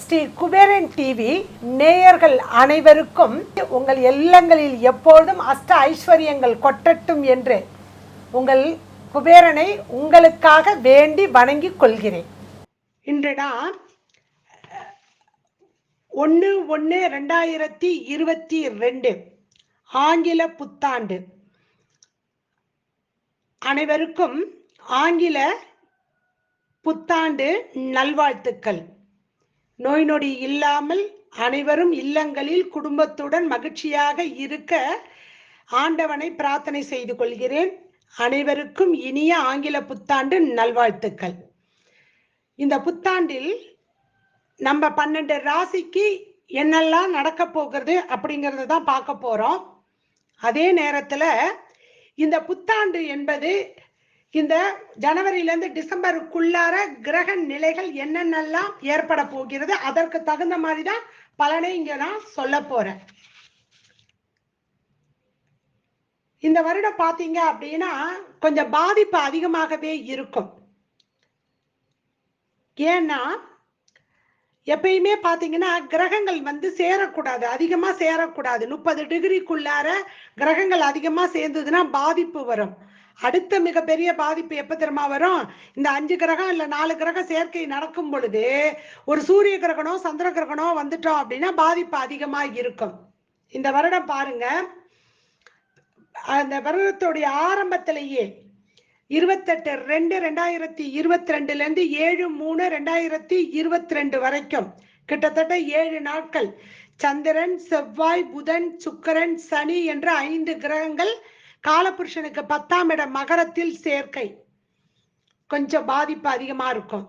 Sri Kuberan TV நேயர்கள் அனைவருக்கும் உங்கள் இல்லங்களில் எப்பொழுதும் அஷ்ட ஐஸ்வர்யங்கள் கொட்டட்டும் என்று உங்கள் குபேரனை உங்களுக்காக வேண்டி வணங்கிக் கொள்கிறேன். இன்று நான் 1/1/2022 ஆங்கில புத்தாண்டு. அனைவருக்கும் ஆங்கில புத்தாண்டு நல்வாழ்த்துக்கள். நோய் நொடி இல்லாமல் அனைவரும் இல்லங்களில் குடும்பத்துடன் மகிழ்ச்சியாக இருக்க ஆண்டவனை பிரார்த்தனை செய்து கொள்கிறேன். அனைவருக்கும் இனிய ஆங்கில புத்தாண்டு நல்வாழ்த்துக்கள். இந்த புத்தாண்டில் நம்ம 12 ராசிக்கு என்னெல்லாம் நடக்க போகிறது அப்படிங்கிறது தான் பார்க்க போறோம். அதே நேரத்தில் இந்த புத்தாண்டு என்பது இந்த ஜனவரியிலேருந்து டிசம்பருக்குள்ளார கிரக நிலைகள் என்னென்னலாம் ஏற்பட போகிறது, அதற்கு தகுந்த மாதிரி தான் பலனை இங்க நான் சொல்ல போறேன். இந்த வருடம் பார்த்தீங்க அப்படின்னா கொஞ்சம் பாதிப்பு அதிகமாகவே இருக்கும். ஏன்னா எப்பயுமே பார்த்தீங்கன்னா கிரகங்கள் சேரக்கூடாது, அதிகமாக சேரக்கூடாது. 30 டிகிரிக்குள்ளார கிரகங்கள் அதிகமாக சேர்ந்ததுன்னா பாதிப்பு வரும். அடுத்த மிகப்பெரிய பாதிப்பு எப்ப தெரியுமா வரும்? இந்த 5 கிரகம் இல்ல 4 கிரக சேர்க்கை நடக்கும் பொழுது ஒரு சூரிய கிரகணோ சந்திர கிரகணோ வந்துட்டோம் அப்படின்னா பாதிப்பு அதிகமா இருக்கும். இந்த வருடம் பாருங்க, அந்த வருடத்துடைய ஆரம்பத்திலேயே 28/2/2022 இருந்து 7/3/2022 வரைக்கும் கிட்டத்தட்ட 7 நாட்கள் சந்திரன், செவ்வாய், புதன், சுக்கிரன், சனி என்ற 5 கிரகங்கள் காலபுருஷனுக்கு 10ஆம் இடம் மகரத்தில் சேர்க்கை, கொஞ்சம் பாதிப்பு அதிகமா இருக்கும்.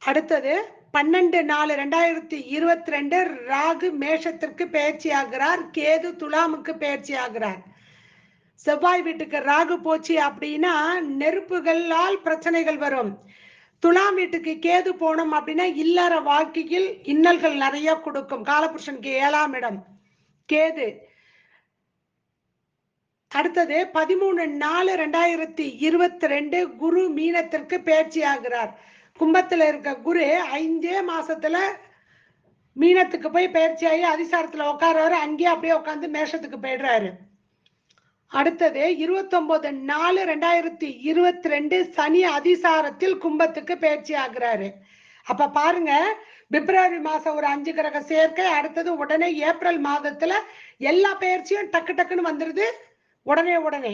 அடுத்தது 12/4/2022 ராகு மேஷத்திற்கு பயிற்சி ஆகிறார், கேது துலாமுக்கு பயிற்சி ஆகிறார். செவ்வாய் வீட்டுக்கு ராகு போச்சு அப்படின்னா நெருப்புகளால் பிரச்சனைகள் வரும். துலாம் வீட்டுக்கு கேது போனோம் அப்படின்னா இல்லற வாழ்க்கையில் இன்னல்கள் நிறைய கொடுக்கும். காலபுருஷனுக்கு 7ஆம் இடம் கேது. அடுத்தது 13/4/2022 குரு மீனத்திற்கு பயிற்சி ஆகிறார். கும்பத்துல இருக்க குரு 5 மாசத்துல மீனத்துக்கு போய் பயிற்சி ஆகி அதிசாரத்துல உட்கார்றாரு, அங்கேயே அப்படியே உட்காந்து மேஷத்துக்கு போயிடுறாரு. அடுத்தது 29/4/2022 சனி அதிசாரத்தில் கும்பத்துக்கு பயிற்சி ஆகிறாரு. அப்ப பாருங்க, பிப்ரவரி மாசம் ஒரு 5 கிரக சேர்க்கை, அடுத்தது உடனே ஏப்ரல் மாதத்துல எல்லா பயிற்சியும் டக்கு டக்குன்னு வந்துருது உடனே.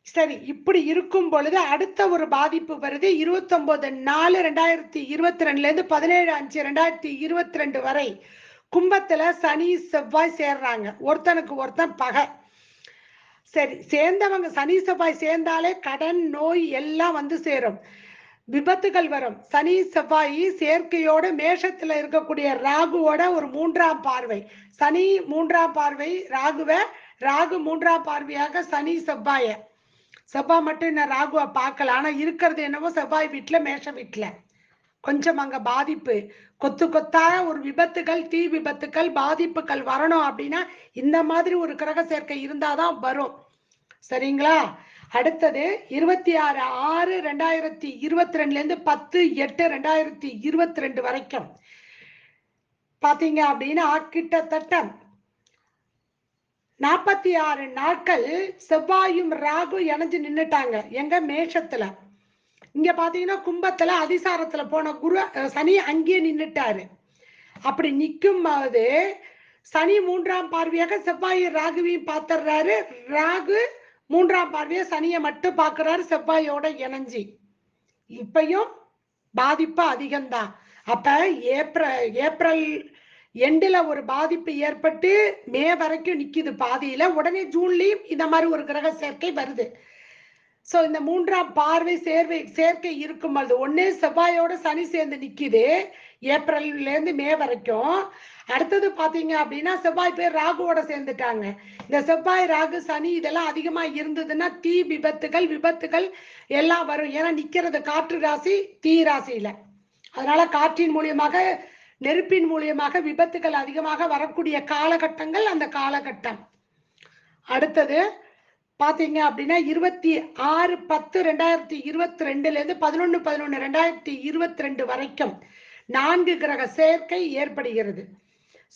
சரி, இப்படி இருக்கும் பொழுது அடுத்த ஒரு பாதிப்பு வருது. 29/4/2022 இருந்து 17/5/2022 வரை கும்பத்துல சனி செவ்வாய் சேர்றாங்க. ஒருத்தனுக்கு ஒருத்தன் பகை. சரி, சேர்ந்தவங்க சனி செவ்வாய் சேர்ந்தாலே கடன் நோய் எல்லாம் சேரும், விபத்துகள் வரும். சனி செவ்வாய் சேர்க்கையோட மேஷத்துல இருக்கக்கூடிய ராகுவோட ஒரு 3ஆம் பார்வை, சனி 3ஆம் பார்வை ராகுவை, ராகு 3ஆம் பார்வையாக சனி செவ்வாய் மட்டும் என்ன ராகுவை பார்க்கல. ஆனா இருக்கிறது என்னவோ செவ்வாய் வீட்டுல மேஷ வீட்டுல கொஞ்சம் அங்க பாதிப்பு, கொத்து கொத்தாக ஒரு விபத்துகள், தீ விபத்துகள், பாதிப்புகள் வரணும் அப்படின்னா இந்த மாதிரி ஒரு கிரக சேர்க்கை இருந்தாதான் வரும். சரிங்களா? அடுத்தது 26/6/2022 இருந்து 10/8/2022 வரைக்கும் பாத்தீங்க அப்படின்னா கிட்டத்தட்ட 46 நாட்கள் செவ்வாயும் ராகு இணைஞ்சு நின்னுட்டாங்க. எங்க மேஷத்துல. இங்க பாத்தீங்கன்னா கும்பத்துல அதிசாரத்துல போன குரு சனி அங்கேயே நின்னுட்டாரு. அப்படி நிற்கும் போது சனி 3ஆம் பார்வையாக செவ்வாய் ராகுவையும் பார்த்துடுறாரு, ராகு 3ஆம் பார்வையா சனியை மட்டும் பார்க்கிறாரு செவ்வாயோட இணைஞ்சி. இப்பயும் பாதிப்பு அதிகம்தான். அப்ப ஏப்ரல் எண்டில் ஒரு பாதிப்பு ஏற்பட்டு மே வரைக்கும் நிக்குது பாதியில, உடனே ஜூன்லயும் இந்த மாதிரி ஒரு கிரக சேர்க்கை வருது. சோ இந்த 3ஆம் பார்வை சேர்க்கை இருக்கும் பொழுது ஒன்னே செவ்வாயோட சனி சேர்ந்து நிக்குது ஏப்ரல்ல இருந்து மே வரைக்கும். அடுத்தது பாத்தீங்க அப்படின்னா செவ்வாய் பேர் ராகுவோட சேர்ந்துட்டாங்க. இந்த செவ்வாய் ராகு சனி இதெல்லாம் அதிகமா இருந்ததுன்னா தீ விபத்துகள் எல்லாம் வரும். ஏன்னா நிக்கிறது காற்று ராசி, தீ ராசியில. அதனால காற்றின் மூலியமாக, நெருப்பின் மூலியமாக விபத்துகள் அதிகமாக வரக்கூடிய காலகட்டங்கள் அந்த காலகட்டம். அடுத்தது பாத்தீங்க அப்படின்னா 26/10/2022 இருந்து 11/11/2022 வரைக்கும் 4 கிரக சேர்க்கை ஏற்படுகிறது.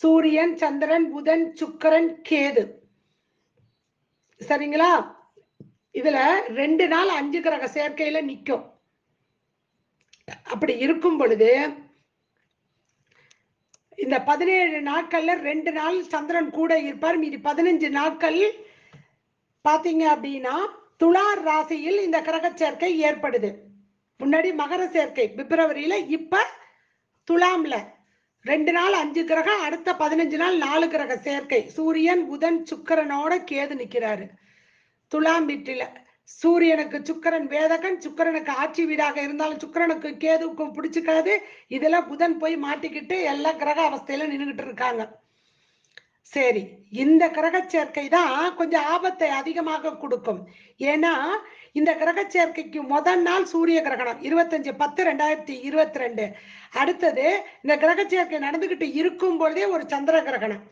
சூரியன், சந்திரன், புதன், சுக்கிரன், கேது. சரிங்களா? இதுல 2 நாள் 5 கிரக சேர்க்கையில நிக்கும். அப்படி இருக்கும் பொழுது இந்த 17 நாட்கள்ல 2 நாள் சந்திரன் கூட இருப்பார். மீதி 15 நாட்கள் பாத்தீங்க அப்படின்னா துலா ராசியில் இந்த கிரக சேர்க்கை ஏற்படுது. முன்னாடி மகர சேர்க்கை பிப்ரவரியில, இப்ப துலாம்ல 2 நாள் 5 கிரகம், அடுத்த 15 நாள் 4 கிரக சேர்க்கை. சூரியன், புதன், சுக்கிரனோட கேது நிக்கிறாரு துலாம் வீட்டில. சூரியனுக்கு சுக்கிரன் வேதகன், சுக்கிரனுக்கு ஆட்சி வீடாக இருந்தாலும் சுக்கிரனுக்கு கேதுவுக்கும் பிடிச்சிக்காது. இதுல புதன் போய் மாட்டிக்கிட்டு எல்லா கிரக அவஸ்தையில நின்றுகிட்டு இருக்காங்க. சரி, இந்த கிரக சேர்க்கை தான் கொஞ்சம் ஆபத்தை அதிகமாக கொடுக்கும். ஏன்னா இந்த கிரக சேர்க்கைக்கு முதல் நாள் சூரிய கிரகணம் 25/10/2022. அடுத்தது இந்த கிரக சேர்க்கை நடந்துகிட்டு இருக்கும் பொழுதே ஒரு சந்திர கிரகணம்.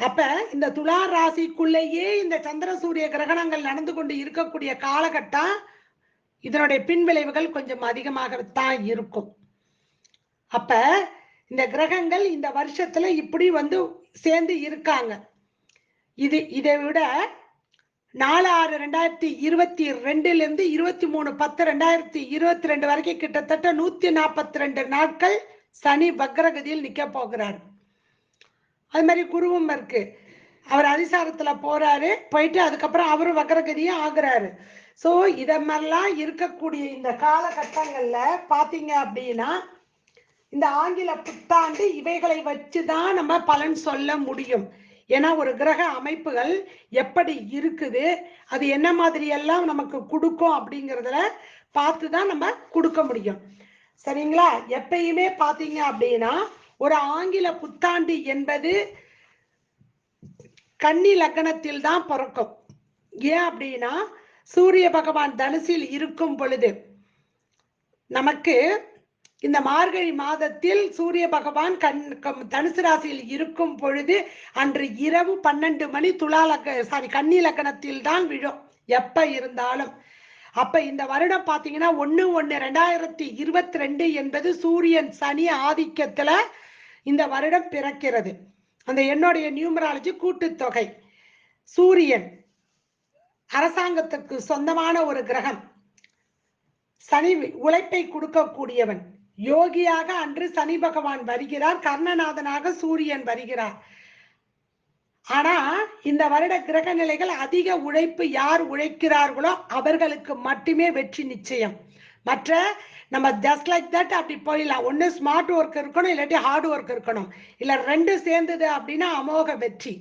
அப்ப இந்த துலா ராசிக்குள்ளேயே இந்த சந்திர சூரிய கிரகணங்கள் நடந்து கொண்டு இருக்கக்கூடிய காலகட்டம் இதனுடைய பின்விளைவுகள் கொஞ்சம் அதிகமாகத்தான் இருக்கும். அப்ப இந்த கிரகங்கள் இந்த வருஷத்துல இப்படி வந்து சேர்ந்து இருக்காங்க. இதை விட 4/6/2022 இருந்து 23/10/2022 வரைக்கும் கிட்டத்தட்ட 142 நாட்கள் சனி வக்ரகதியில் நிக்க போகிறார். அது மாதிரி குருவும் இருக்கு. அவர் அதிசாரத்துல போறாரு, போயிட்டு அதுக்கப்புறம் அவரும் வக்ரகதியும் ஆகுறாரு. சோ இத மாதிரிலாம் இருக்கக்கூடிய இந்த காலகட்டங்கள்ல பாத்தீங்க அப்படின்னா இந்த ஆங்கில புத்தாண்டு இவைகளை வச்சுதான் நம்ம பலன் சொல்ல முடியும். ஏன்னா ஒரு கிரக அமைப்புகள் எப்படி இருக்குது, அது என்ன மாதிரி எல்லாம் நமக்கு கொடுக்கும் அப்படிங்கிறதுல பார்த்துதான் நம்ம கொடுக்க முடியும். சரிங்களா? எப்பயுமே பாத்தீங்க அப்படின்னா ஒரு ஆங்கில புத்தாண்டு என்பது கன்னி லக்னத்தில் தான் பிறக்கும். ஏன் அப்படின்னா சூரிய பகவான் தனுசில் இருக்கும் பொழுது நமக்கு இந்த மார்கழி மாதத்தில் சூரிய பகவான் தனுசு ராசியில் இருக்கும் பொழுது அன்று இரவு 12 மணி கன்னி லக்னத்தில் தான் விழும் எப்ப இருந்தாலும். அப்ப இந்த வருடம் பாத்தீங்கன்னா 1/1/2022 என்பது சூரியன் சனி ஆதிக்கத்துல இந்த வருடம் பிறக்கிறது. அந்த என்னுடைய நியூமராலஜி கூட்டுத்தொகை. சூரியன் அரசாங்கத்துக்கு சொந்தமான ஒரு கிரகம். சனி உழைப்பை கொடுக்கக்கூடியவன். யோகியாக அன்று சனி பகவான் வருகிறார், கர்ணநாதனாக சூரியன் வருகிறார். ஆனா இந்த வருட கிரக நிலைகள் அதிக உழைப்பு யார் உழைக்கிறார்களோ அவர்களுக்கு மட்டுமே வெற்றி நிச்சயம். மற்ற நம்ம ஜஸ்ட் லைக் தட் அப்படி போயிடலாம். ஒண்ணு ஸ்மார்ட் ஒர்க் இருக்கணும், இல்லாட்டி ஹார்ட் ஒர்க் இருக்கணும். இல்ல ரெண்டு சேர்ந்தது அப்படின்னா அமோக வெற்றி.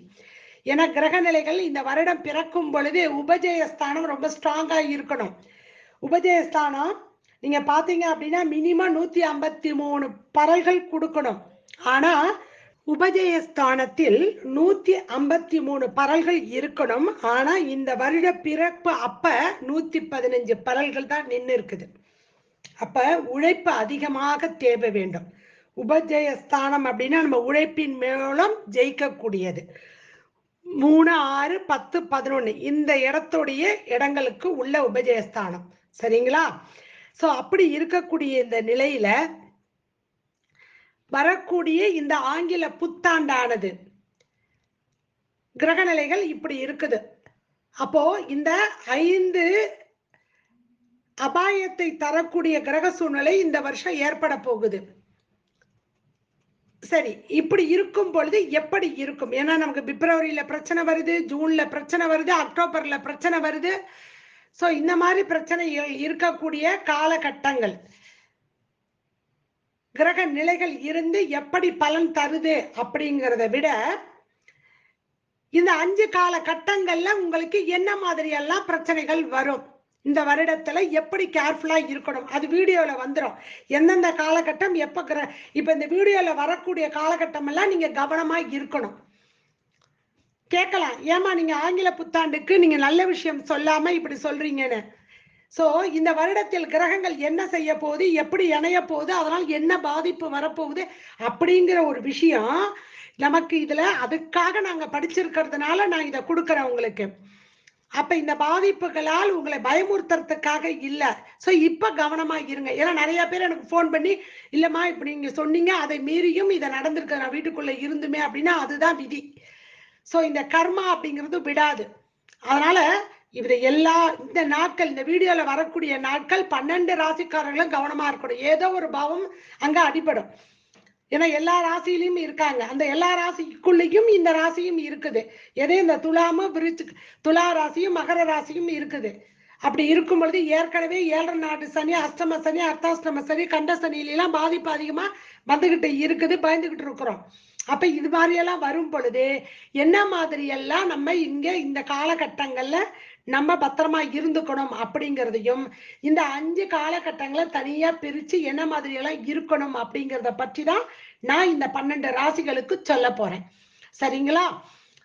ஏன்னா கிரக நிலைகள் இந்த வருடம் பிறக்கும் பொழுது உபஜயஸ்தானம் ரொம்ப ஸ்ட்ராங்கா இருக்கணும். உபஜயஸ்தானம் நீங்க பாத்தீங்க அப்படின்னா மினிமம் 153 பரல்கள் கொடுக்கணும். ஆனா உபஜயஸ்தானத்தில் 153 பரல்கள் இருக்கணும். ஆனா இந்த வருட பிறப்பு அப்ப 115 பரல்கள் தான் நின்று இருக்குது. அப்ப உழைப்பு அதிகமாக தேவை வேண்டும். உபஜயஸ்தானம் அப்படின்னா நம்ம உழைப்பின் மூலம் ஜெயிக்கக்கூடியது. 3, 6, 10, 11 இந்த இடங்களுக்கு உள்ள உபஜயஸ்தானம். சரிங்களா? சோ அப்படி இருக்கக்கூடிய இந்த நிலையில வரக்கூடிய இந்த ஆங்கில புத்தாண்டானது கிரக நிலைகள் இப்படி இருக்குது. அப்போ இந்த 5 அபாயத்தை தரக்கூடிய கிரக சூழ்நிலை இந்த வருஷம் ஏற்பட போகுது. சரி, இப்படி இருக்கும் பொழுது எப்படி இருக்கும்? ஏன்னா நமக்கு பிப்ரவரியில பிரச்சனை வருது, ஜூன்ல பிரச்சனை வருது, அக்டோபர்ல பிரச்சனை வருது. சோ இந்த மாதிரி பிரச்சனைகள் இருக்கக்கூடிய காலகட்டங்கள் கிரக நிலைகள் இருந்து எப்படி பலன் தருது அப்படிங்கிறத விட இந்த 5 காலகட்டங்கள்ல உங்களுக்கு என்ன மாதிரி எல்லாம் பிரச்சனைகள் வரும், இந்த வருடத்துல எப்படி கேர்ஃபுல்லா இருக்கணும், அது வீடியோல வந்துடும். எந்தெந்த காலகட்டம் எப்ப இப்ப இந்த வீடியோல வரக்கூடிய காலகட்டம் எல்லாம் நீங்க கவனமா இருக்கணும். கேட்கலாம், ஏமா நீங்க ஆங்கில புத்தாண்டுக்கு நீங்க நல்ல விஷயம் சொல்லாம இப்படி சொல்றீங்கன்னு. சோ இந்த வருடத்தில் கிரகங்கள் என்ன செய்ய போகுது, எப்படி இணைய போகுது, அதனால் என்ன பாதிப்பு வரப்போகுது அப்படிங்கிற ஒரு விஷயம் நமக்கு இதுல அதுக்காக நாங்க படிச்சிருக்கிறதுனால நான் இதை கொடுக்குறேன் உங்களுக்கு. அப்ப இந்த பாதிப்புகளால் உங்களை பயமுறுத்துறதுக்காக இல்ல. சோ இப்ப கவனமா இருங்க. ஏன்னா நிறைய பேர் எனக்கு போன் பண்ணி, இல்லம்மா இப்ப நீங்க சொன்னீங்க, அதை மீறியும் இதை நடந்திருக்கு, நான் வீட்டுக்குள்ள இருந்துமே அப்படின்னா அதுதான் விதி. சோ இந்த கர்மா அப்படிங்கிறது விடாது. அதனால இவரை எல்லா இந்த நாட்கள், இந்த வீடியோல வரக்கூடிய நாட்கள் 12 ராசிக்காரர்களும் கவனமா இருக்கணும். ஏதோ ஒரு பாவம் அங்க அடிபடும். ஏன்னா எல்லா ராசியிலும் இருக்காங்க. அந்த எல்லா ராசிக்குள்ளேயும் இந்த ராசியும் இருக்குது. எதே இந்த துலாமும் விருச்சு, துலா ராசியும் மகர ராசியும் இருக்குது. அப்படி இருக்கும் பொழுது ஏற்கனவே 7 நாட்டு சனி, அஷ்டம சனி, அர்த்தாஷ்டம சனி, கண்ட சனியிலாம் பாதிப்பு அதிகமா வந்துகிட்டு இருக்குது, பயந்துகிட்டு இருக்கிறோம். அப்ப இது மாதிரி எல்லாம் வரும் பொழுது என்ன மாதிரி எல்லாம் நம்ம இங்க இந்த காலகட்டங்கள்ல நம்ம பத்திரமா இருந்துக்கணும் அப்படிங்கிறதையும், இந்த 5 காலகட்டங்களை தனியா பிரிச்சு என்ன மாதிரி எல்லாம் இருக்கணும் அப்படிங்கிறத பற்றி தான் நான் இந்த 12 ராசிகளுக்கு சொல்ல போறேன். சரிங்களா?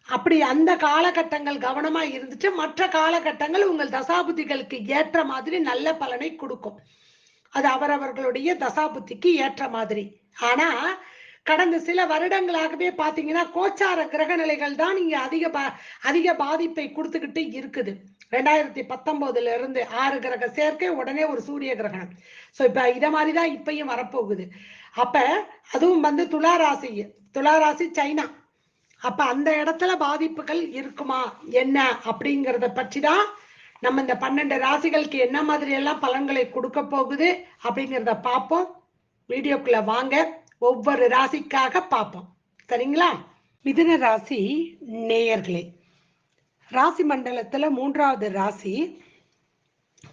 அப்படி அந்த காலகட்டங்கள் கவனமா இருந்துட்டு மற்ற காலகட்டங்கள் உங்கள் தசாபுத்திகளுக்கு ஏற்ற மாதிரி நல்ல பலனை கொடுக்கும். அது அவரவர்களுடைய தசாபுத்திக்கு ஏற்ற மாதிரி. ஆனா கடந்த சில வருடங்களாகவே பாத்தீங்கன்னா கோச்சார கிரக நிலைகள் தான் இங்க அதிக பாதிப்பை கொடுத்துக்கிட்டு இருக்குது. 2019 இருந்து 6 கிரக சேர்க்கை, உடனே ஒரு சூரிய கிரகணம். சோ இப்ப இத மாதிரிதான் இப்பயும் வரப்போகுது. அப்ப அதுவும் வந்து துளாராசி சைனா. அப்ப அந்த இடத்துல பாதிப்புகள் இருக்குமா என்ன அப்படிங்கறத பற்றி தான் நம்ம இந்த 12 ராசிகளுக்கு என்ன மாதிரி எல்லாம் பலன்களை கொடுக்க போகுது அப்படிங்கிறத பார்ப்போம். வீடியோக்குள்ள வாங்க, ஒவ்வொரு ராசிக்காக பார்ப்போம். சரிங்களா? மிதுன ராசி நேயர்களே, ராசி மண்டலத்துல 3வது ராசி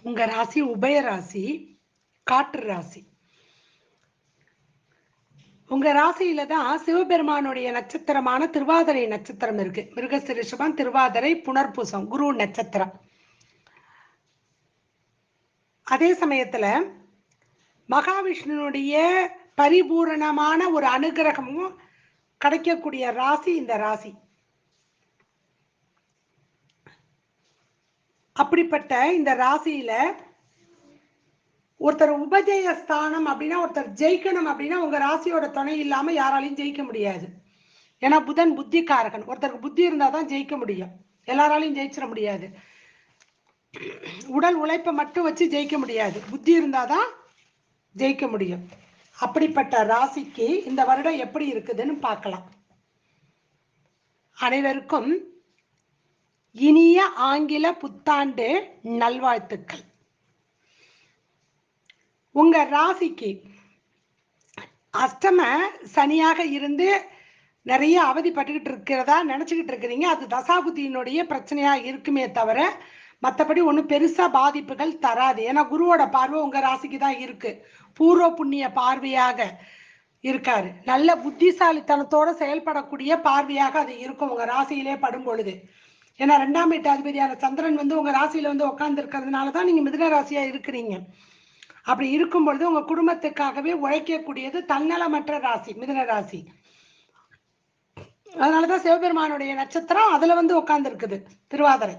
உங்க ராசி உபய ராசி, காற்று ராசி. உங்க ராசியில தான் சிவபெருமானுடைய நட்சத்திரமான திருவாதிரை நட்சத்திரம் இருக்கு. மிருகசிரிஷபம், திருவாதிரை, புனர்பூசம், குரு நட்சத்திரம். அதே சமயத்துல மகாவிஷ்ணுனுடைய பரிபூரணமான ஒரு அனுகிரகமும் கிடைக்கக்கூடிய ராசி இந்த ராசி. அப்படிப்பட்ட இந்த ராசியில ஒருத்தர் உபஜய ஸ்தானம் அப்படின்னா, ஒருத்தர் ஜெயிக்கணும் அப்படின்னா உங்க ராசியோட துணை இல்லாம யாராலையும் ஜெயிக்க முடியாது. ஏன்னா புதன் புத்திகாரகன். ஒருத்தருக்கு புத்தி இருந்தாதான் ஜெயிக்க முடியும், எல்லாராலையும் ஜெயிச்சிட முடியாது. உடல் உழைப்பை மட்டும் வச்சு ஜெயிக்க முடியாது, புத்தி இருந்தாதான் ஜெயிக்க முடியும். அப்படிப்பட்ட ராசிக்கு இந்த வருடம் எப்படி இருக்குதுன்னு பார்க்கலாம். அனைவருக்கும் இனிய ஆங்கில புத்தாண்டு நல்வாழ்த்துக்கள். உங்க ராசிக்கு அஷ்டம சனியாக இருந்து நிறைய அவதிப்பட்டுக்கிட்டு இருக்கிறதா நினைச்சுக்கிட்டு இருக்கிறீங்க. அது தசாபுத்தியினுடைய பிரச்சனையா இருக்குமே தவிர மற்றபடி ஒன்றும் பெருசா பாதிப்புகள் தராது. ஏன்னா குருவோட பார்வை உங்க ராசிக்கு தான் இருக்கு, பூர்வ புண்ணிய பார்வையாக இருக்காரு. நல்ல புத்திசாலித்தனத்தோட செயல்படக்கூடிய பார்வையாக அது இருக்கும் உங்க ராசியிலே படும் பொழுது. ஏன்னா 2ஆம் வீட்டு அதிபதியான சந்திரன் வந்து உங்க ராசியில வந்து உட்கார்ந்து இருக்கிறதுனாலதான் நீங்க மிதுன ராசியா இருக்கிறீங்க. அப்படி இருக்கும் பொழுது உங்க குடும்பத்துக்காகவே உழைக்கக்கூடியது தன்னலமற்ற ராசி மிதுன ராசி. அதனாலதான் சிவபெருமானுடைய நட்சத்திரம் அதுல வந்து உட்கார்ந்து இருக்குது, திருவாதிரை.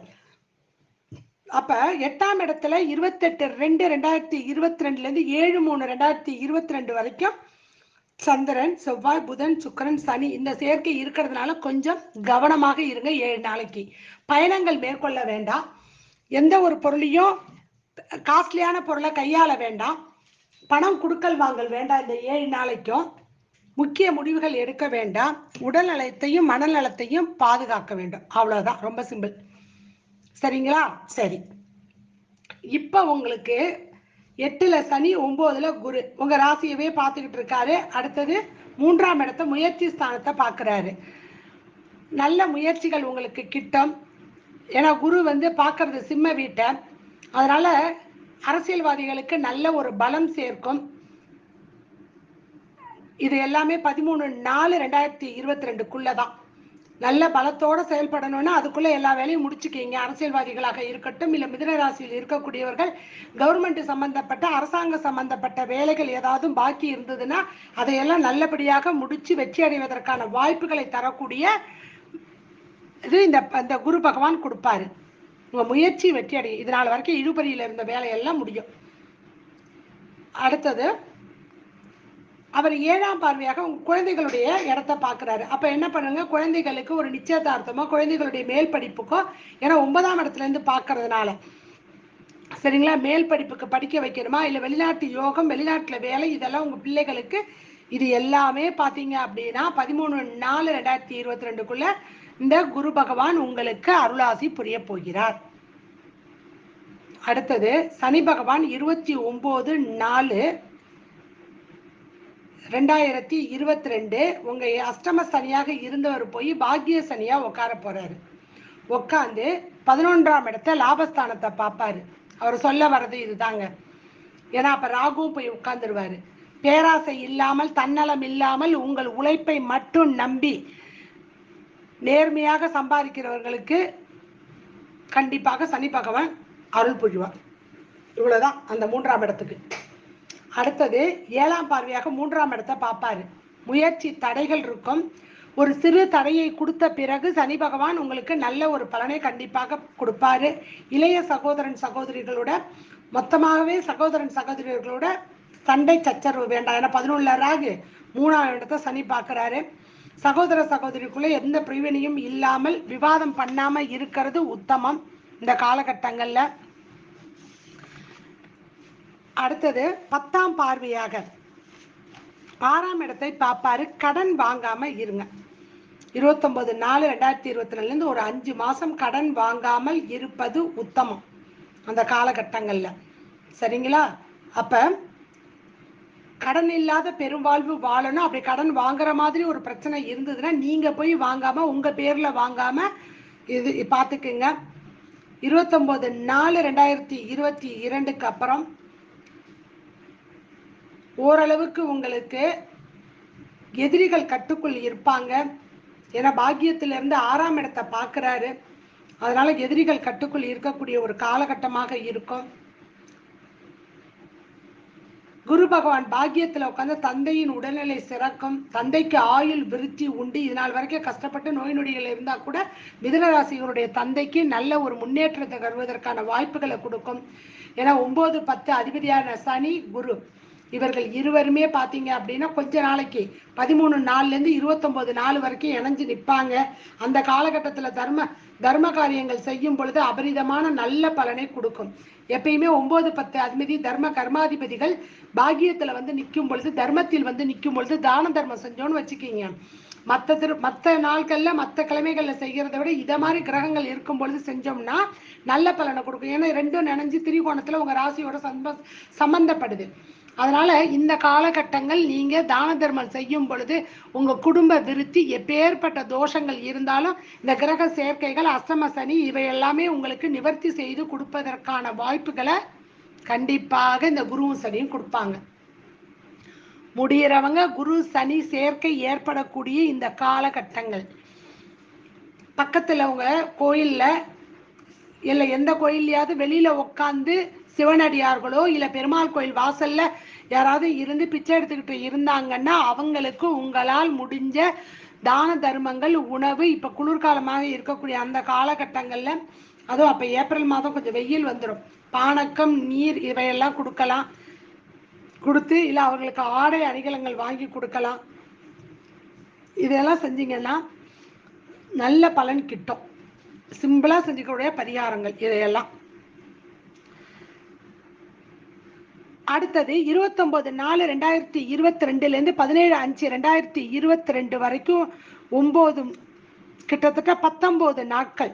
அப்ப 8ஆம் இடத்துல 28/2/2022 இருந்து 7/3/2022 வரைக்கும் சந்திரன், செவ்வாய், புதன், சுக்கிரன், சனி இந்த சேர்க்கை இருக்கிறதுனால கொஞ்சம் கவனமாக இருங்க. 7 நாளைக்கு பயணங்கள் மேற்கொள்ள வேண்டாம். எந்த ஒரு பொருளையும் காஸ்ட்லியான பொருளை கையாள வேண்டாம். பணம் கொடுக்கல் வாங்கல் வேண்டாம். இந்த 7 நாளைக்கும் முக்கிய முடிவுகள் எடுக்க வேண்டாம். உடல் நலத்தையும் மனநலத்தையும் பாதுகாக்க வேண்டும். அவ்வளவுதான், ரொம்ப சிம்பிள். சரிங்களா? சரி, இப்ப உங்களுக்கு 8ல சனி, 9ல குரு உங்க ராசியவே பார்த்துக்கிட்டு இருக்காரு. அடுத்தது 3ஆம் இடத்தை முயற்சி ஸ்தானத்தை பார்க்கிறாரு. நல்ல முயற்சிகள் உங்களுக்கு கிட்டும். ஏன்னா குரு வந்து பார்க்கறது சிம்ம வீட்டை. அதனால அரசியல்வாதிகளுக்கு நல்ல ஒரு பலம் சேர்க்கும். இது எல்லாமே 13/4/2022 நல்ல பலத்தோட செயல்படணும்னா அதுக்குள்ள எல்லா வேலையும் முடிச்சுக்கீங்க. அரசியல்வாதிகளாக இருக்கட்டும், இல்ல மிதுன ராசியில் இருக்கக்கூடியவர்கள் கவர்மெண்ட் சம்பந்தப்பட்ட அரசாங்க சம்பந்தப்பட்ட வேலைகள் ஏதாவது பாக்கி இருந்ததுன்னா அதையெல்லாம் நல்லபடியாக முடிச்சு வெற்றி அடைவதற்கான வாய்ப்புகளை தரக்கூடிய இது இந்த குரு பகவான் கொடுப்பாரு. உங்க முயற்சி வெற்றி அடையும். இதனால வரைக்கும் இழுபறியில இருந்த வேலையெல்லாம் முடியும். அடுத்தது அவர் 7ஆம் பார்வையாக உங்க குழந்தைகளுடைய இடத்த பார்க்குறாரு. அப்போ என்ன பண்ணுங்க, குழந்தைகளுக்கு ஒரு நிச்சயதார்த்தமோ குழந்தைகளுடைய மேல் படிப்புக்கோ, ஏன்னா 9ஆம் இடத்துலேருந்து பார்க்கறதுனால, சரிங்களா, மேல் படிப்புக்கு படிக்க வைக்கணுமா, இல்லை வெளிநாட்டு யோகம், வெளிநாட்டில் வேலை, இதெல்லாம் உங்கள் பிள்ளைகளுக்கு இது எல்லாமே பார்த்தீங்க அப்படின்னா 13/4/2022 இந்த குரு பகவான் உங்களுக்கு அருளாசி புரிய போகிறார். அடுத்தது சனி பகவான் 29/4/2022 உங்க அஷ்டம சனியாக இருந்தவர் போய் பாக்கிய சனியா உட்கார போறாரு. உட்காந்து 11ஆம் இடத்த லாபஸ்தானத்தை பார்ப்பாரு. அவர் சொல்ல வர்றது இதுதாங்க. ஏன்னா அப்ப ராகுவும் போய் உட்கார்ந்துருவாரு. பேராசை இல்லாமல், தன்னலம் இல்லாமல், உங்கள் உழைப்பை மட்டும் நம்பி நேர்மையாக சம்பாதிக்கிறவர்களுக்கு கண்டிப்பாக சனி பகவான் அருள் புரிவார். இவ்வளவுதான் அந்த 3ஆம் இடத்துக்கு. அடுத்தது 7ஆம் பார்வையாக 3ஆம் இடத்தை பார்ப்பாரு. முயற்சி தடைகள் இருக்கும். ஒரு சிறு தடையை கொடுத்த பிறகு சனி பகவான் உங்களுக்கு நல்ல ஒரு பலனை கண்டிப்பாக கொடுப்பாரு. இளைய சகோதரன் சகோதரிகளோட, மொத்தமாகவே சகோதரன் சகோதரிகளோட சண்டை சச்சரவு வேண்டாம். ஏன்னா 11ல் ராகு, 3ஆம் இடத்தை சனி பார்க்குறாரு. சகோதர சகோதரிக்குள்ளே எந்த பிரிவினையும் இல்லாமல் விவாதம் பண்ணாம இருக்கிறது உத்தமம் இந்த காலகட்டங்கள்ல. அடுத்தது 10ஆம் பார்வையாக 6ஆம் இடத்தை பார்ப்பாரு. கடன் வாங்காம இருங்க. 29/4/2022 ஒரு 5 மாசம் கடன் வாங்காமல் இருப்பது உத்தமம் அந்த காலகட்டங்கள்ல, சரிங்களா. அப்ப கடன் இல்லாத பெருவாழ்வு வாழணும். அப்படி கடன் வாங்குற மாதிரி ஒரு பிரச்சனை இருந்ததுன்னா நீங்க போய் வாங்காம, உங்க பேர்ல வாங்காம இது பார்த்துக்குங்க. 29/4/2022 அப்புறம் ஓரளவுக்கு உங்களுக்கு எதிரிகள் கட்டுக்குள் இருப்பாங்க. ஏன்னா பாக்கியத்திலிருந்து 6ஆம் இடத்தை பார்க்கிறாரு. அதனால எதிரிகள் கட்டுக்குள் இருக்கக்கூடிய ஒரு காலகட்டமாக இருக்கும். குரு பகவான் பாக்கியத்தில் உட்காந்து தந்தையின் உடல்நிலை சிறக்கும். தந்தைக்கு ஆயுள் விருத்தி உண்டு. இதனால் வரைக்கும் கஷ்டப்பட்டு நோய் நொடிகள் இருந்தால் கூட மிதுன ராசிகளுடைய தந்தைக்கு நல்ல ஒரு முன்னேற்றத்தை வருவதற்கான வாய்ப்புகளை கொடுக்கும். ஏன்னா 9, 10 அதிபதியான சனி குரு இவர்கள் இருவருமே பார்த்தீங்க அப்படின்னா கொஞ்ச நாளைக்கு 13/4 29/4 வரைக்கும் இணைஞ்சு நிற்பாங்க. அந்த காலகட்டத்தில் தர்ம காரியங்கள் செய்யும் பொழுது அபரிதமான நல்ல பலனை கொடுக்கும். எப்பயுமே 9, 10 அதிபதி தர்ம கர்மாதிபதிகள் பாக்கியத்துல நிற்கும் பொழுது, தர்மத்தில் நிற்கும் பொழுது தான தர்மம் செஞ்சோன்னு வச்சுக்கிங்க, மற்ற நாட்கள்ல மற்ற கிழமைகள்ல செய்கிறத விட இதை மாதிரி கிரகங்கள் இருக்கும் பொழுது செஞ்சோம்னா நல்ல பலனை கொடுக்கும். ஏன்னா ரெண்டும் நினைஞ்சு திரிகோணத்துல உங்க ராசியோட சம்பந்தப்படுது. அதனால இந்த காலகட்டங்கள் நீங்க தான தர்மம் செய்யும் பொழுது உங்க குடும்ப விருத்தி, எப்பேற்பட்ட தோஷங்கள் இருந்தாலும் இந்த கிரக சேர்க்கைகள், அஷ்டம சனி இவை எல்லாமே உங்களுக்கு நிவர்த்தி செய்து கொடுப்பதற்கான வாய்ப்புகளை கண்டிப்பாக இந்த குருவும் சனியும் கொடுப்பாங்க. முடியறவங்க குரு சனி சேர்க்கை ஏற்படக்கூடிய இந்த காலகட்டங்கள் பக்கத்துல உங்க கோயில்ல இல்ல எந்த கோயில்லையாவது வெளியில உட்காந்து சிவனடியார்களோ இல்ல பெருமாள் கோயில் வாசல்ல யாராவது இருந்து பிச்சை எடுத்துக்கிட்டு இருந்தாங்கன்னா அவங்களுக்கு உங்களால் முடிஞ்ச தான தர்மங்கள், உணவு, இப்ப குளிர்காலமாக இருக்கக்கூடிய அந்த காலகட்டங்கள்ல, அதுவும் அப்ப ஏப்ரல் மாதம் கொஞ்சம் வெயில் வந்துடும், பானக்கம், நீர் இவையெல்லாம் கொடுக்கலாம். கொடுத்து இல்ல அவர்களுக்கு ஆடை அணிகலங்கள் வாங்கி கொடுக்கலாம். இதெல்லாம் செஞ்சீங்கன்னா நல்ல பலன் கிட்டும். சிம்பிளா செஞ்சுக்கூடிய பரிகாரங்கள் இதையெல்லாம். அடுத்தது 29/4/2022 17/5/2022 வரைக்கும் 9 கிட்டத்தட்ட 19 நாட்கள்,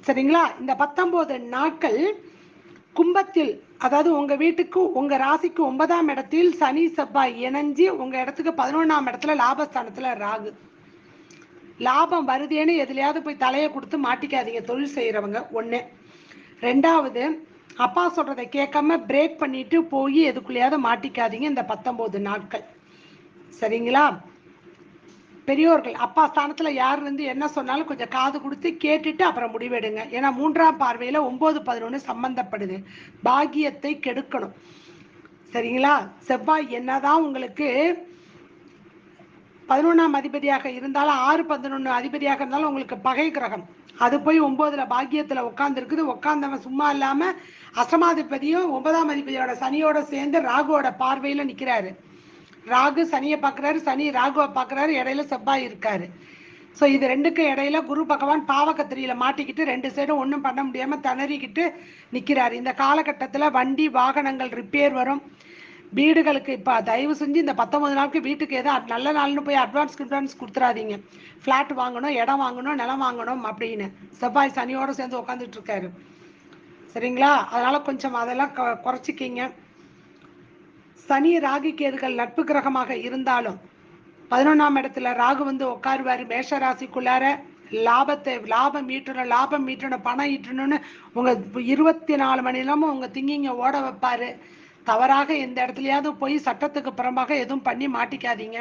சரிங்களா. இந்த 19 நாட்கள் கும்பத்தில், அதாவது உங்க வீட்டுக்கு உங்க ராசிக்கு 9ஆம் இடத்தில் சனி செவ்வாய் இணைஞ்சு உங்க இடத்துக்கு 11ஆம் இடத்துல லாபஸ்தானத்துல ராகு. லாபம் வருதேன்னு எதுலையாவது போய் தலையை கொடுத்து மாட்டிக்காதீங்க தொழில் செய்யறவங்க. ஒண்ணு. ரெண்டாவது, அப்பா சொல்றதை கேட்காம பிரேக் பண்ணிட்டு போய் எதுக்குள்ளேயாவது மாட்டிக்காதீங்க இந்த 19 நாட்கள், சரிங்களா. பெரியோர்கள் அப்பா ஸ்தானத்துல யார் இருந்து என்ன சொன்னாலும் கொஞ்சம் காது கொடுத்து கேட்டுட்டு அப்புறம் முடிவெடுங்க. ஏன்னா 3ஆம் பார்வையில 9, 11 சம்பந்தப்படுது, பாக்கியத்தை கெடுக்கணும், சரிங்களா. செவ்வாய் என்னதான் உங்களுக்கு 11ஆம் அதிபதியாக இருந்தாலும் 6, 11 அதிபதியாக இருந்தாலும் உங்களுக்கு பகை கிரகம். அது போய் 9ல பாக்கியத்துல உட்கார்ந்து இருக்குது. உட்கார்ந்தவன் சும்மா இல்லாம அஷ்டமாதிபதியும் 9ஆம் அதிபதியோட சனியோட சேர்ந்து ராகுவோட பார்வையில நிக்கிறாரு. ராகு சனியை பார்க்குறாரு, சனி ராகுவை பார்க்குறாரு, இடையில செவ்வாய் இருக்காரு. ஸோ இது ரெண்டுக்கும் இடையில குரு பகவான் பாவகத்திரியில மாட்டிக்கிட்டு 2 சைடும் ஒன்றும் பண்ண முடியாம திணறிக்கிட்டு நிற்கிறாரு. இந்த காலகட்டத்தில் வண்டி வாகனங்கள் ரிப்பேர் வரும். வீடுகளுக்கு இப்போ தயவு செஞ்சு இந்த 19 நாளுக்கு வீட்டுக்கு ஏதோ நல்ல நாள்னு போய் அட்வான்ஸ் கொடுத்துறாதீங்க. ஃப்ளாட் வாங்கணும், இடம் வாங்கணும், நிலம் வாங்கணும் அப்படின்னு செவ்வாய் சனியோடு சேர்ந்து உட்காந்துட்டு இருக்காரு. சரிங்களா? அதனால கொஞ்சம் அதெல்லாம் குறைச்சிக்கிங்க. சனி ராகு கேதுகள் நட்பு கிரகமாக இருந்தாலும் 11ஆம் இடத்துல ராகு வந்து உட்காருவாரு மேஷ ராசிக்குள்ளார. லாபம் ஈட்டணும், பணம் ஈட்டணும்னு உங்க 24 மணி நேரமும் உங்க திங்கிங்க ஓட வைப்பாரு. தவறாக எந்த இடத்துலயாவது போய் சட்டத்துக்கு புறம்பாக எதுவும் பண்ணி மாட்டிக்காதீங்க.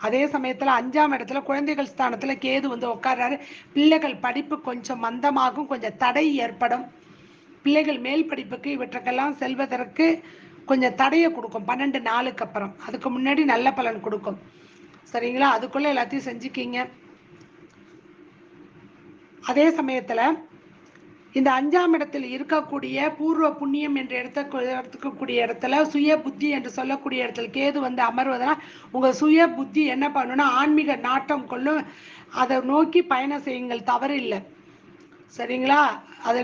அதே சமயத்துல 5ஆம் இடத்துல குழந்தைகள் ஸ்தானத்துல கேது வந்து உட்கார்றாரு. பிள்ளைகள் படிப்பு கொஞ்சம் மந்தமாகும், கொஞ்சம் தடை ஏற்படும். பிள்ளைகள் மேல் படிப்புக்கு இவற்றுக்கெல்லாம் செல்வதற்கு கொஞ்சம் தடையை கொடுக்கும் 12 நாளுக்கு அப்புறம். அதுக்கு முன்னாடி நல்ல பலன் கொடுக்கும். சரிங்களா? அதுக்குள்ள எல்லாத்தையும் செஞ்சுக்கிங்க. அதே சமயத்துல இந்த 5ஆம் இடத்தில் இருக்கக்கூடிய பூர்வ புண்ணியம் என்று எடுத்துக்கக்கூடிய இடத்துல சுய புத்தி என்று சொல்லக்கூடிய இடத்துல கேது வந்து அமர்வதனால் உங்க சுய புத்தி என்ன பண்ணணும்னா ஆன்மீக நாட்டம் கொள்ளும். அதை நோக்கி பயணம் செய்யுங்கள், தவறு இல்லை. சரிங்களா? அதை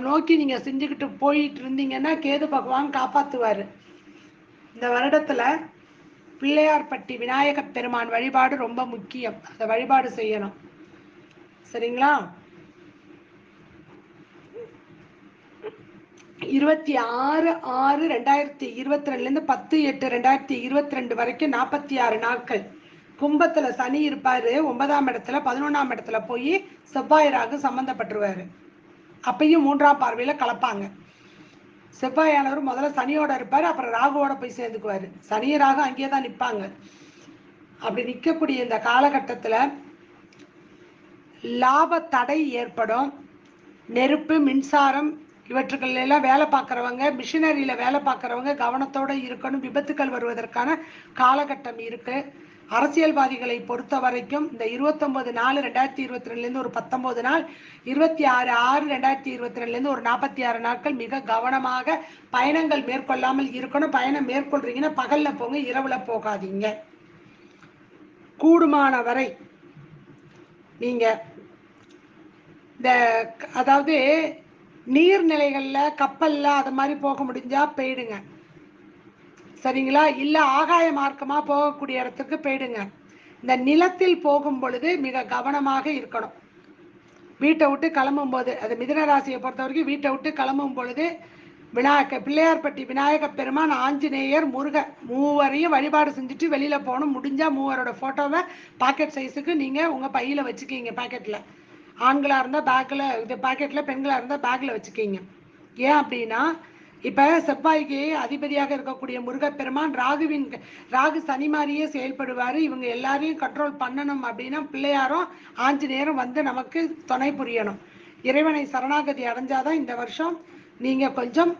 நோக்கி நீங்க செஞ்சுக்கிட்டு போயிட்டு இருந்தீங்கன்னா கேது பகவான் காப்பாத்துவாரு. இந்த வருடத்துல பிள்ளையார்பட்டி விநாயக பெருமான் வழிபாடு ரொம்ப முக்கியம். அந்த வழிபாடு செய்யணும். சரிங்களா? 26/6/2022 10/8/2022 வரைக்கும் 46 நாட்கள் கும்பத்துல சனி இருப்பாரு. 9ஆம் இடத்துல 11ஆம் இடத்துல போய் செவ்வாய் ராகு சம்பந்தப்பட்டுருவாரு. அப்பயும் 3ஆம் பார்வையில கலப்பாங்க. செவ்வாயானவர் முதல்ல சனியோட இருப்பாரு, அப்புறம் ராகுவோட போய் சேர்ந்துக்குவாரு. சனி ராகு அங்கேயே தான் நிற்பாங்க. அப்படி நிற்கக்கூடிய இந்த காலகட்டத்துல லாப தடை ஏற்படும். நெருப்பு, மின்சாரம் இவற்றுக்கள் எல்லாம் வேலை பார்க்குறவங்க, மிஷினரியில வேலை பார்க்குறவங்க கவனத்தோட இருக்கணும். விபத்துக்கள் வருவதற்கான காலகட்டம் இருக்கு. அரசியல்வாதிகளை பொறுத்த வரைக்கும் இந்த 29/4/2022 ஒரு 19 நாள், 26/6/2022 ஒரு 46 நாட்கள் மிக கவனமாக பயணங்கள் மேற்கொள்ளாமல் இருக்கணும். பயணம் மேற்கொள்றீங்கன்னா பகல்ல போங்க, இரவுல போகாதீங்க. கூடுமான வரை நீங்க இந்த அதாவது நீர்நிலைகள்ல கப்பல்ல அது மாதிரி போக முடிஞ்சா போயிடுங்க. சரிங்களா? இல்ல ஆகாய மார்க்கமா போகக்கூடிய இடத்துக்கு போயிடுங்க. இந்த நிலத்தில் போகும் பொழுது மிக கவனமாக இருக்கணும். வீட்டை விட்டு கிளம்பும் போது, அது மிதுன ராசியை பொறுத்த வரைக்கும் வீட்டை விட்டு கிளம்பும் பொழுது பிள்ளையார்பட்டி விநாயக பெருமான், ஆஞ்சநேயர், முருகன் மூவரையும் வழிபாடு செஞ்சுட்டு வெளியில போகணும். முடிஞ்சா மூவரோட போட்டோவை பாக்கெட் சைஸுக்கு நீங்க உங்க பையில வச்சுக்கீங்க. பாக்கெட்ல ஆண்களா இருந்தா பேக்ல, இது பாக்கெட்ல, பெண்களா இருந்தா பேக்ல வச்சுக்கீங்க. ஏன் அப்படின்னா இப்ப செவ்வாய்க்கு அதிபதியாக இருக்கக்கூடிய முருகப்பெருமான் ராகு சனி மாதிரியே செயல்படுவாரு. இவங்க எல்லாரையும் கண்ட்ரோல் பண்ணணும் அப்படின்னா பிள்ளையாரும் ஆஞ்சநேயரும் வந்து நமக்கு துணை புரியணும். இறைவனை சரணாகதி அடைஞ்சாதான் இந்த வருஷம் நீங்க கொஞ்சம்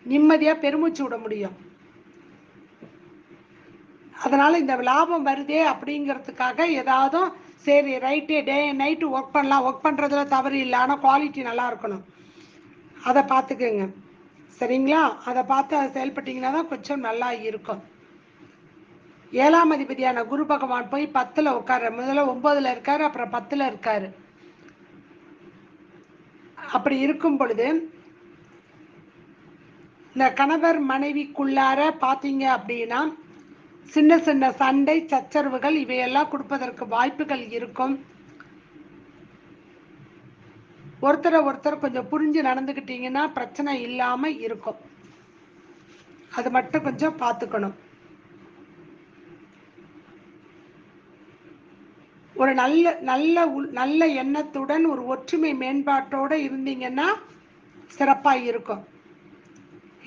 நிம்மதியா பெருமூச்சு விட முடியும். அதனால இந்த லாபம் வருதே அப்படிங்கிறதுக்காக ஏதாவது சரி right day and night work பண்ணலாம், ஒர்க் பண்ணுறதுல தவறு இல்லை, ஆனால் குவாலிட்டி நல்லா இருக்கணும். அதை பார்த்துக்குங்க. சரிங்களா? அதை பார்த்து அதை செயல்பட்டீங்கன்னா தான் கொஞ்சம் நல்லா இருக்கும். 7ஆம் அதிபதியான குரு பகவான் போய் 10ல் உட்கார, முதல்ல 9ல் இருக்காரு, அப்புறம் 10ல் இருக்காரு. அப்படி இருக்கும் பொழுது இந்த கணவர் மனைவிக்குள்ளார பார்த்தீங்க அப்படின்னா சின்ன சின்ன சண்டை சச்சரவுகள் இவையெல்லாம் கொடுப்பதற்கு வாய்ப்புகள் இருக்கும். ஒருத்தர் கொஞ்சம் புரிஞ்சு நடந்துக்கிட்டீங்கன்னா பிரச்சனை இல்லாம இருக்கும். அது மட்டும் கொஞ்சம் பார்த்துக்கணும். ஒரு நல்ல எண்ணத்துடன் ஒரு ஒற்றுமை மேம்பாட்டோட இருந்தீங்கன்னா சிறப்பா இருக்கும்.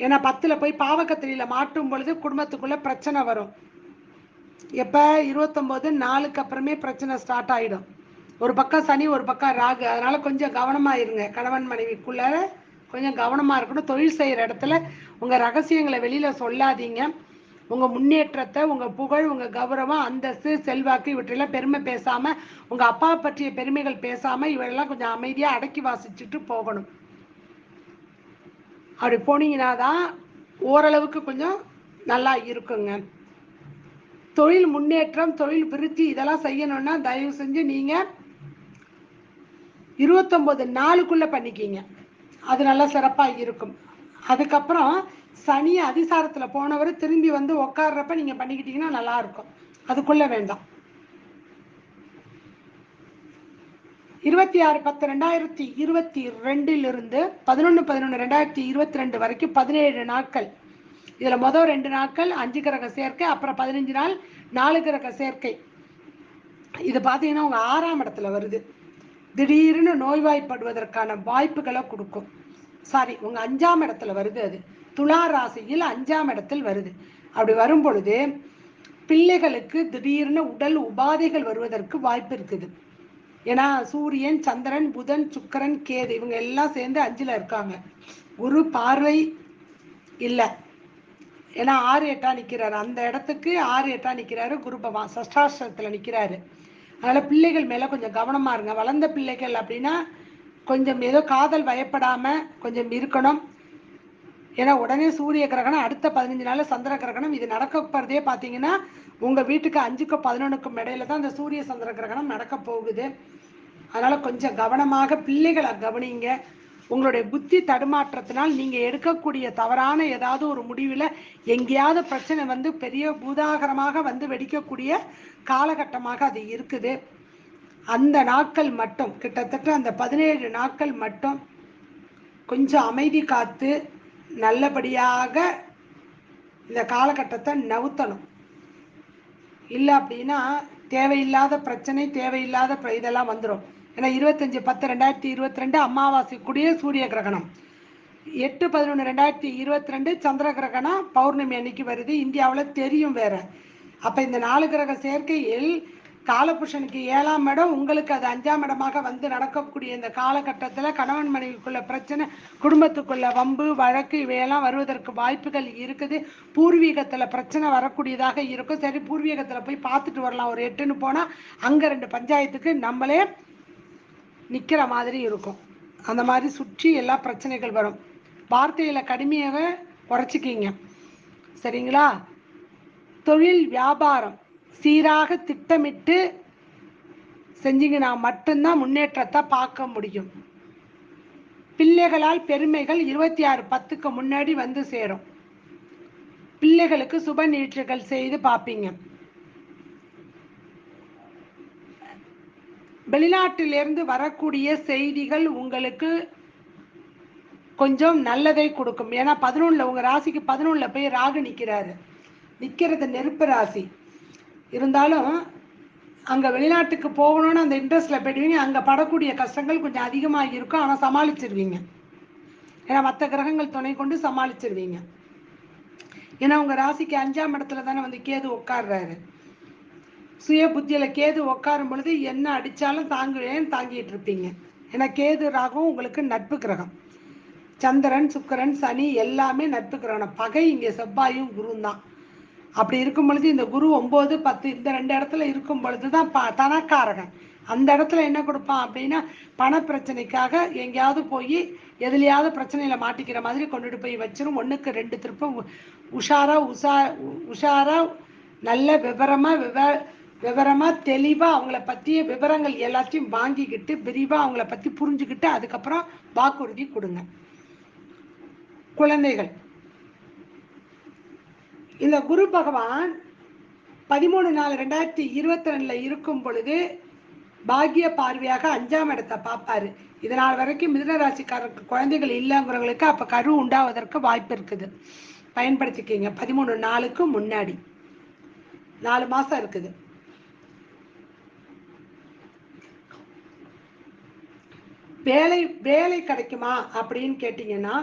ஏன்னா 10ல் போய் பாவகத்திரியில மாட்டும் பொழுது குடும்பத்துக்குள்ள பிரச்சனை வரும். எப்ப 29/4 அப்புறமே பிரச்சனை ஸ்டார்ட் ஆயிடும். ஒரு பக்கம் சனி, ஒரு பக்கம் ராகு. அதனால கொஞ்சம் கவனமா இருங்க. கணவன் மனைவிக்குள்ள கொஞ்சம் கவனமா இருக்கணும். தொழில் செய்யற இடத்துல உங்க ரகசியங்களை வெளியில சொல்லாதீங்க. உங்க முன்னேற்றத்தை, உங்க புகழ், உங்க கௌரவம், அந்தஸ்து, செல்வாக்கு இவற்றெல்லாம் பெருமை பேசாம, உங்க அப்பா பற்றிய பெருமைகள் பேசாம இவரெல்லாம் கொஞ்சம் அமைதியா அடக்கி வாசிச்சுட்டு போகணும். அப்படி போனீங்கன்னா தான் ஓரளவுக்கு கொஞ்சம் நல்லா இருக்குங்க. தொழில் முன்னேற்றம், தொழில் விருத்தி இதெல்லாம் செய்யணும்னா தயவு செஞ்சு நீங்க 29 நாளுக்குள்ள பண்ணிக்கிங்க. அது நல்லா சிறப்பா இருக்கும். அதுக்கப்புறம் சனி அதிசாரத்துல போனவர் திரும்பி வந்து உட்கார்றப்ப நீங்க பண்ணிக்கிட்டீங்கன்னா நல்லா இருக்கும். அதுக்குள்ள வேண்டாம். 26/10/2022 11/11/2022 வரைக்கும் 17 நாட்கள். இதுல மொதல் 2 நாட்கள் 5 கிரக சேர்க்கை, அப்புறம் 15 நாள் 4 கிரக சேர்க்கை. இது பாத்தீங்கன்னா உங்க 6ஆம் இடத்துல வருது. திடீர்னு நோய்வாய்ப்படுவதற்கான வாய்ப்புகளை கொடுக்கும். சாரி, உங்க 5ஆம் இடத்துல வருது. அது துலா ராசியில் 5ஆம் இடத்தில் வருது. அப்படி வரும் பொழுது பிள்ளைகளுக்கு திடீர்னு உடல் உபாதைகள் வருவதற்கு வாய்ப்பு இருக்குது. ஏன்னா சூரியன், சந்திரன், புதன், சுக்கரன், கேது இவங்க எல்லாம் சேர்ந்து 5ல இருக்காங்க. குரு பார்வை இல்லை. ஏன்னா 6/8 நிற்கிறாரு. அந்த இடத்துக்கு 6/8 நிற்கிறாரு குரு பகவான். சஷ்டாஷ்டத்தில் நிற்கிறாரு. அதனால் பிள்ளைகள் மேலே கொஞ்சம் கவனமாக இருங்க. வளர்ந்த பிள்ளைகள் அப்படின்னா கொஞ்சம் ஏதோ காதல் வயப்படாமல் கொஞ்சம் இருக்கணும். ஏன்னா உடனே சூரிய கிரகணம், அடுத்த 15 நாள் சந்திர கிரகணம். இது நடக்க போகிறதே பார்த்தீங்கன்னா உங்கள் வீட்டுக்கு 5க்கும் 11க்கும் இடையில தான் இந்த சூரிய சந்திர கிரகணம் நடக்க போகுது. அதனால் கொஞ்சம் கவனமாக பிள்ளைகளை கவனிங்க. உங்களுடைய புத்தி தடுமாற்றத்தினால் நீங்கள் எடுக்கக்கூடிய தவறான ஏதாவது ஒரு முடிவில் எங்கேயாவது பிரச்சனை வந்து பெரிய பூதாகரமாக வந்து வெடிக்கக்கூடிய காலகட்டமாக அது இருக்குது. அந்த நாட்கள் மட்டும் கிட்டத்தட்ட அந்த 17 நாட்கள் மட்டும் கொஞ்சம் அமைதி காத்து நல்லபடியாக இந்த காலகட்டத்தை நவுத்தணும். இல்லை அப்படின்னா தேவையில்லாத பிரச்சனை, தேவையில்லாத இதெல்லாம் வந்துடும். ஏன்னா 25/10/2022 அமாவாசைக்குரிய சூரிய கிரகணம், 8/11/2022 சந்திர கிரகணம் பௌர்ணமி அன்னைக்கு வருது. இந்தியாவில் தெரியும் வேற. அப்போ இந்த 4 கிரக சேர்க்கையில் காலபுருஷனுக்கு 7ஆம் இடம், உங்களுக்கு அது 5ஆம் இடமாக வந்து நடக்கக்கூடிய இந்த காலகட்டத்தில் கணவன் மனைவிக்குள்ள பிரச்சனை, குடும்பத்துக்குள்ள வம்பு வழக்கு இவையெல்லாம் வருவதற்கு வாய்ப்புகள் இருக்குது. பூர்வீகத்தில் பிரச்சனை வரக்கூடியதாக இருக்கும். சரி, பூர்வீகத்தில் போய் பார்த்துட்டு வரலாம் ஒரு 8ன்னு போனால் அங்கே 2 பஞ்சாயத்துக்கு நம்மளே நிற்கிற மாதிரி இருக்கும். அந்த மாதிரி சுற்றி எல்லா பிரச்சனைகள் வரும். வார்த்தையில் கடுமையாக குறைச்சிக்கிங்க, சரிங்களா? தொழில் வியாபாரம் சீராக திட்டமிட்டு செஞ்சீங்கன்னா மட்டும்தான் முன்னேற்றத்தை பார்க்க முடியும். பிள்ளைகளால் பெருமைகள் 26/10க்கு முன்னாடி வந்து சேரும். பிள்ளைகளுக்கு சுப நிகழ்ச்சிகள் செய்து பார்ப்பீங்க. வெளிநாட்டிலிருந்து வரக்கூடிய செய்திகள் உங்களுக்கு கொஞ்சம் நல்லதை கொடுக்கும். ஏன்னா 11ல் உங்க ராசிக்கு 11ல் போய் ராகு நிற்கிறாரு. நிற்கிறது நெருப்பு ராசி இருந்தாலும் அங்கே வெளிநாட்டுக்கு போகணும்னு அந்த இன்ட்ரெஸ்ட்டில் போயிடுவீங்க. அங்கே படக்கூடிய கஷ்டங்கள் கொஞ்சம் அதிகமாக இருக்கும். ஆனால் சமாளிச்சிருவீங்க. ஏன்னா மற்ற கிரகங்கள் துணை கொண்டு சமாளிச்சிருவீங்க. ஏன்னா உங்கள் ராசிக்கு 5ஆம் இடத்துல தானே வந்து கேது உட்கார்றாரு. சுய புத்தியில் கேது உட்காரும் பொழுது என்ன அடித்தாலும் தாங்கிட்டு இருப்பீங்க. ஏன்னா கேது ராகும் உங்களுக்கு நட்பு கிரகம். சந்திரன், சுக்கரன், சனி எல்லாமே நட்பு கிரகம். பகை இங்கே செவ்வாயும் குரு தான். அப்படி இருக்கும் பொழுது இந்த குரு 9, 10 இந்த 2 இடத்துல இருக்கும் பொழுது தான் தனக்காரகன். அந்த இடத்துல என்ன கொடுப்பான் அப்படின்னா பண பிரச்சனைக்காக எங்கேயாவது போய் எதுலையாவது பிரச்சனையில் மாட்டிக்கிற மாதிரி கொண்டுட்டு போய் வச்சிரும். 1க்கு 2 திருப்பம் உஷாரா நல்ல விவரமாக தெளிவாக அவங்கள பற்றிய விவரங்கள் எல்லாத்தையும் வாங்கிக்கிட்டு விரிவாக அவங்கள பற்றி புரிஞ்சுக்கிட்டு அதுக்கப்புறம் வாக்குறுதி கொடுங்க. குழந்தைகள், இந்த குரு பகவான் 13/4/2022 இருக்கும் பொழுது பாக்கிய பார்வையாக 5ஆம் இடத்தை பார்ப்பாரு. இதனால் வரைக்கும் மிதுன ராசிக்காரருக்கு குழந்தைகள் இல்லைங்கிறவங்களுக்கு அப்போ கரு உண்டாவதற்கு வாய்ப்பு இருக்குது. பயன்படுத்திக்கிங்க. 13 நாளுக்கு முன்னாடி 4 மாதம் இருக்குது. வேலை கிடைக்குமா அப்படின்னு கேட்டீங்கன்னா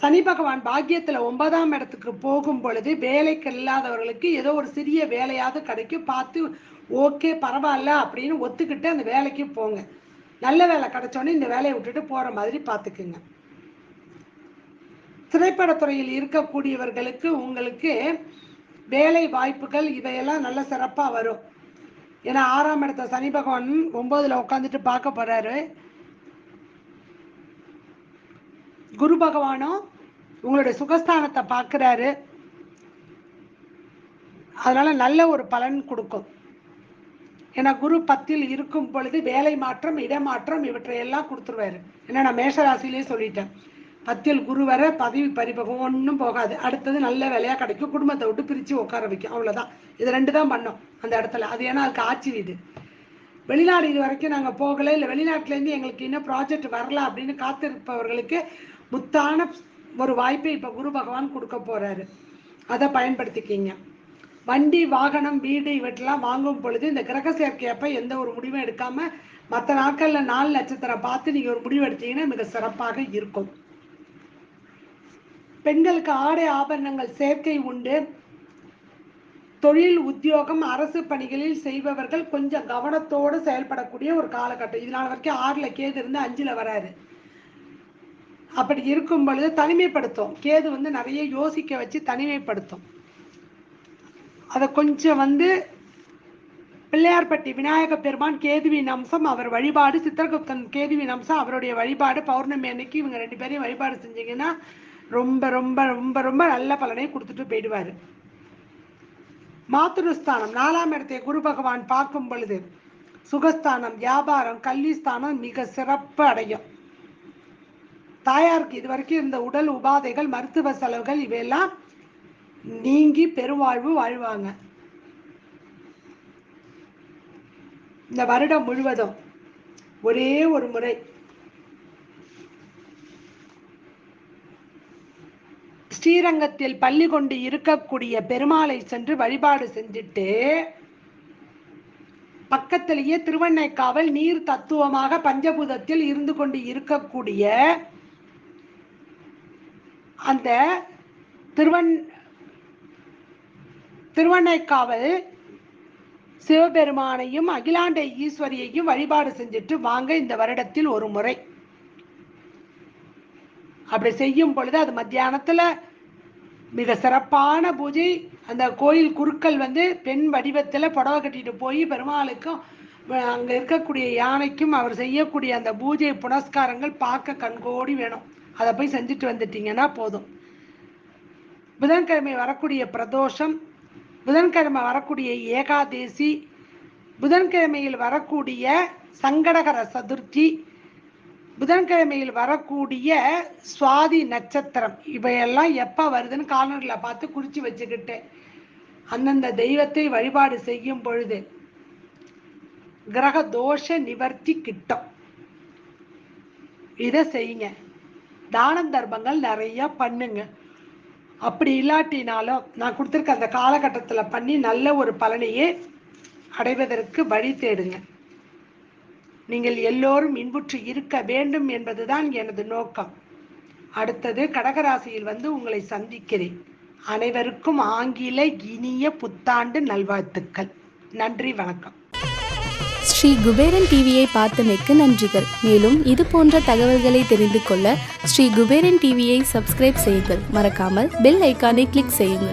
சனி பகவான் பாக்கியத்தில் 9ஆம் இடத்துக்கு போகும் பொழுது வேலைக்கு இல்லாதவர்களுக்கு ஏதோ ஒரு சிறிய வேலையாவது கிடைக்கும். பார்த்து ஓகே பரவாயில்ல அப்படின்னு ஒத்துக்கிட்டு அந்த வேலைக்கு போங்க. நல்ல வேலை கிடைச்சோன்னே இந்த வேலையை விட்டுட்டு போகிற மாதிரி பார்த்துக்குங்க. திரைப்படத்துறையில் இருக்கக்கூடியவர்களுக்கு உங்களுக்கு வேலை வாய்ப்புகள் இவையெல்லாம் நல்ல சிறப்பாக வரும். ஏன்னா 6ஆம் இடத்த சனி பகவான் 9ல் உட்காந்துட்டு பார்க்க போறாரு. குரு பகவானும் உங்களுடைய சுகஸ்தானத்தை பார்க்கிறாரு. அதனால நல்ல ஒரு பலன் கொடுக்கும். ஏன்னா குரு 10ல் இருக்கும் பொழுது வேலை மாற்றம், இடமாற்றம் இவற்றையெல்லாம் கொடுத்துருவாரு. ஏன்னா நான் மேஷராசிலே சொல்லிட்டேன், 10ல் குரு வர பதவி பறிபகம் ஒன்றும் போகாது. அடுத்தது நல்ல வேலையாக கிடைக்கும், குடும்பத்தை விட்டு பிரித்து உட்கார வைக்கும். அவ்வளோதான். இது 2 தான் பண்ணோம் அந்த இடத்துல. அது ஏன்னா அதுக்கு ஆட்சி வீடு. வெளிநாடு இது வரைக்கும் நாங்கள் போகலை, இல்லை வெளிநாட்டிலேருந்து எங்களுக்கு இன்னும் ப்ராஜெக்ட் வரல அப்படின்னு காத்திருப்பவர்களுக்கு முத்தான ஒரு வாய்ப்பை இப்போ குரு பகவான் கொடுக்க போகிறாரு. அதை பயன்படுத்திக்கிங்க. வண்டி, வாகனம், வீடு இவற்றெல்லாம் வாங்கும் பொழுது இந்த கிரக சேர்க்கையப்போ எந்த ஒரு முடிவும் எடுக்காமல் மற்ற நாட்களில் 4 நட்சத்திரம் பார்த்து நீங்கள் ஒரு முடிவு எடுத்தீங்கன்னா மிக சிறப்பாக இருக்கும். பெண்களுக்கு ஆடை ஆபரணங்கள் சேர்க்கை உண்டு. தொழில், உத்தியோகம், அரசு பணிகளில் செய்பவர்கள் கொஞ்சம் கவனத்தோடு செயல்படக்கூடிய ஒரு காலகட்டம். இதனால் வரைக்கும் 6ல் கேது இருந்து 5ல் வராரு. அப்படி இருக்கும் பொழுது தனிமைப்படுத்தும். கேது நிறைய யோசிக்க வச்சு தனிமைப்படுத்தும். அதை கொஞ்சம் பிள்ளையார்பட்டி விநாயக பெருமான் கேதுவின் அம்சம், அவர் வழிபாடு, சித்திரகுப்தன் கேதுவின் அம்சம், அவருடைய வழிபாடு, பௌர்ணமி அன்னைக்கு இவங்க 2 பேரையும் வழிபாடு செஞ்சீங்கன்னா ரொம்ப ரொம்ப ரொம்ப ரொம்ப நல்ல பலனை கொடுத்துட்டு போயிடுவாரு. மாத்ருஸ்தானம் 4ஆம் இடத்தை குரு பகவான் பார்க்கும் பொழுது சுகஸ்தானம், வியாபாரம், கல்வி ஸ்தானம் மிக சிறப்பு அடையும். தாயாருக்கு இதுவரைக்கும் இருந்த உடல் உபாதைகள், மருத்துவ செலவுகள் இவையெல்லாம் நீங்கி பெருவாழ்வு வாழ்வாங்க. இந்த வருடம் முழுவதும் ஒரே ஒரு முறை ஸ்ரீரங்கத்தில் பள்ளி கொண்டு இருக்கக்கூடிய பெருமாளை சென்று வழிபாடு செஞ்சுட்டு பக்கத்திலேயே திருவண்ணைக்காவல் நீர் தத்துவமாக பஞ்சபூதத்தில் இருந்து கொண்டு இருக்கக்கூடிய அந்த திருவண்ணைக்காவல் சிவபெருமானையும் அகிலாண்ட ஈஸ்வரியையும் வழிபாடு செஞ்சுட்டு வாங்க. இந்த வருடத்தில் ஒரு முறை அப்படி செய்யும் பொழுது அது மத்தியானத்துல மிக சிறப்பான பூஜை. அந்த கோயில் குருக்கள் பெண் வடிவத்தில் புடவை கட்டிட்டு போய் பெருமாளுக்கும் அங்கே இருக்கக்கூடிய யானைக்கும் அவர் செய்யக்கூடிய அந்த பூஜை புனஸ்காரங்கள் பார்க்க கண்கோடி வேணும். அதை போய் செஞ்சுட்டு வந்துட்டீங்கன்னா போதும். புதன்கிழமை வரக்கூடிய பிரதோஷம், புதன்கிழமை வரக்கூடிய ஏகாதேசி, புதன்கிழமையில் வரக்கூடிய சங்கடகர சதுர்த்தி, புதன்கிழமையில் வரக்கூடிய சுவாதி நட்சத்திரம் இவையெல்லாம் எப்போ வருதுன்னு காலண்டர்ல பார்த்து குறித்து வச்சுக்கிட்டு அந்தந்த தெய்வத்தை வழிபாடு செய்யும் பொழுது கிரக தோஷ நிவர்த்தி கிட்டும். இதை செய்யுங்க. தானம் தர்மங்கள் நிறைய பண்ணுங்க. அப்படி இல்லாட்டினாலும் நான் கொடுத்துருக்க அந்த காலகட்டத்தில் பண்ணி நல்ல ஒரு பலனையே அடைவதற்கு வழி தேடுங்க. நீங்கள் எல்லோரும் இன்புற்று இருக்க வேண்டும் என்பதுதான் எனது நோக்கம். அடுத்தது கடகராசியில் உங்களை சந்திக்கிறேன். அனைவருக்கும் ஆங்கில இனிய புத்தாண்டு நல்வாழ்த்துக்கள். நன்றி, வணக்கம். ஸ்ரீ குபேரன் டிவியை பார்த்தமைக்கு நன்றிகள். மேலும் இது போன்ற தகவல்களை தெரிந்து கொள்ள ஸ்ரீ குபேரன் டிவியை சப்ஸ்கிரைப் செய்யுங்கள். மறக்காமல் பெல் ஐக்கானை கிளிக் செய்யுங்கள்.